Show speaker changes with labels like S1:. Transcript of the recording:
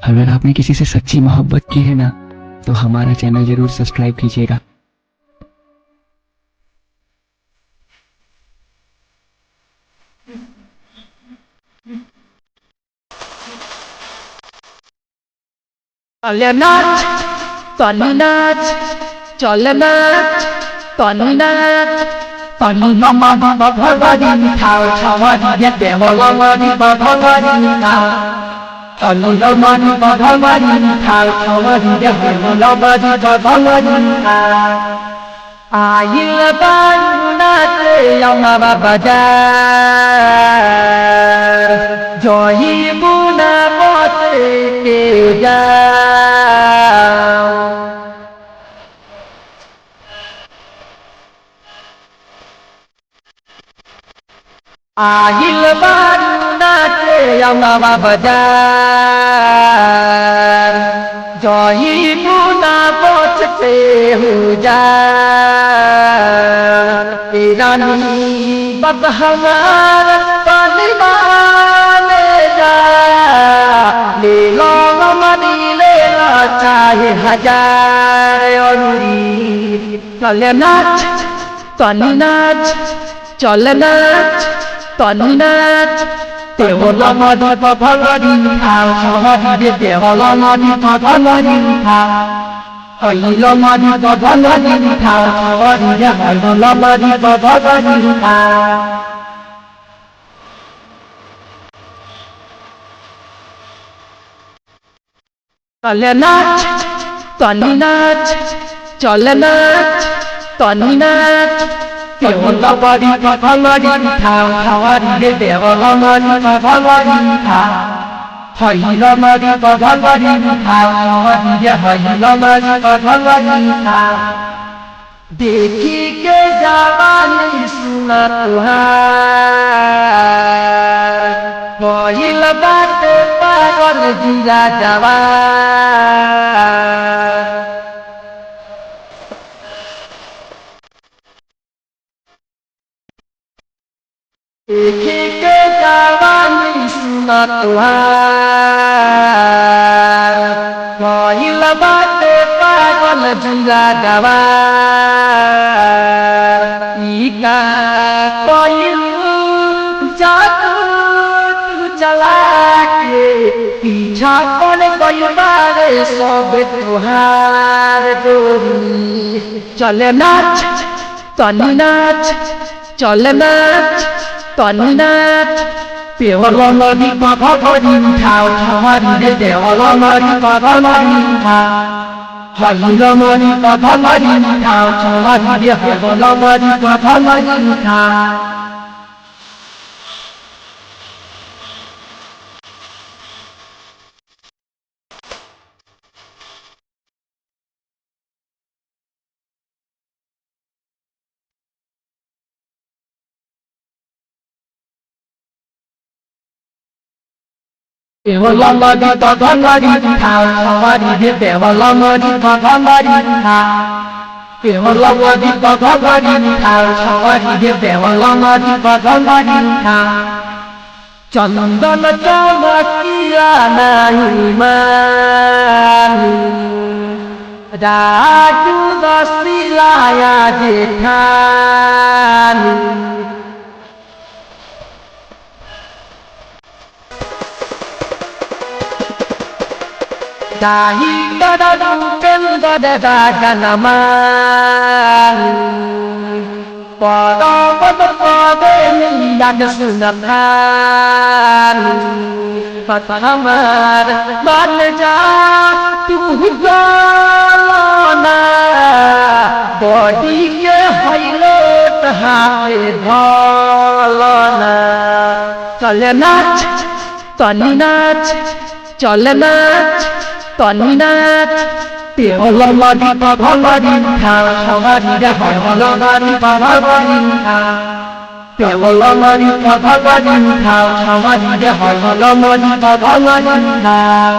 S1: अगर आपने किसी से सच्ची मोहब्बत की है ना, तो हमारा चैनल जरूर सब्सक्राइब कीजिएगा।
S2: চলে নাচ তনু নাচ চলে নাচ তনু নাচ তনু নমাদি ভগবাদি ঠাও ঠাওয়াদি দেবলমাদি ভগবাদি না তনু নমাদি ভগবাদি ঠাও ঠাওয়াদি দেবলমাদি ভগবাদি না আইল বাংলাতে আমার বাজার জয়ী বুনা পথে কে যাও আহিল বাংলাতে আমার বাজার জয়ী বুনা পথে হুজার রানী বাবা हमार पानी जा ले लो मनी ले लो चाहे हजार चले नाच तनु नाच चले नाच तनु नाच देवल मधु भगवानी खाओ हमारी देवल मधु भगवानी खाओ हईल मधु भगवानी खाओ हमारी हईल मधु भगवानी खाओ চলে নাচ তনু নাচ চলে নাচ তনু নাচ দেওয়াল বাড়ি ভগবানি খাও খাওয়ারি দেওয়াল মারি ভগবানি খাও হইল মারি ভগবানি খাও খাওয়ারি হইল মারি ভগবানি খাও দেখি কে জামানি সুনার হইল বাতে পাগল জিরা যাওয়া দেখি কে জামানি সুনার হইল বাতে পাগল জিরা যাওয়া ইকা কইল জাদু चला के पीछा कौन कोई बारे सब तुहार डोरी चले नाच तनु नाच चले नाच तनु नाच देवल मधु भगवानी खाओ हमारी देवल मधु भगवानी खाओ हईल मधु भगवानी खाओ हमारी देवल मधु भगवानी खाओ देवल मधु भगवानी खाओ हमारी देवल मधु भगवानी खाओ देवल मधु भगवानी खाओ हमारी देवल मधु भगवानी खाओ चंदन चमकिया नहीं मानी राजू दसिलाया जेठानी dahi dada penda dada ganaman pada pada pada yang sunatan fatamar balja tuhgalana body ke hailot hai dhalana chale nach tanu nach chale nach তনু নাচ দেওয়াল মধু ভগবানি খাও হমারি দেওয়াল মধু ভগবানি খাও দেওয়াল মধু ভগবানি খাও হমারি দেওয়াল মধু ভগবানি খাও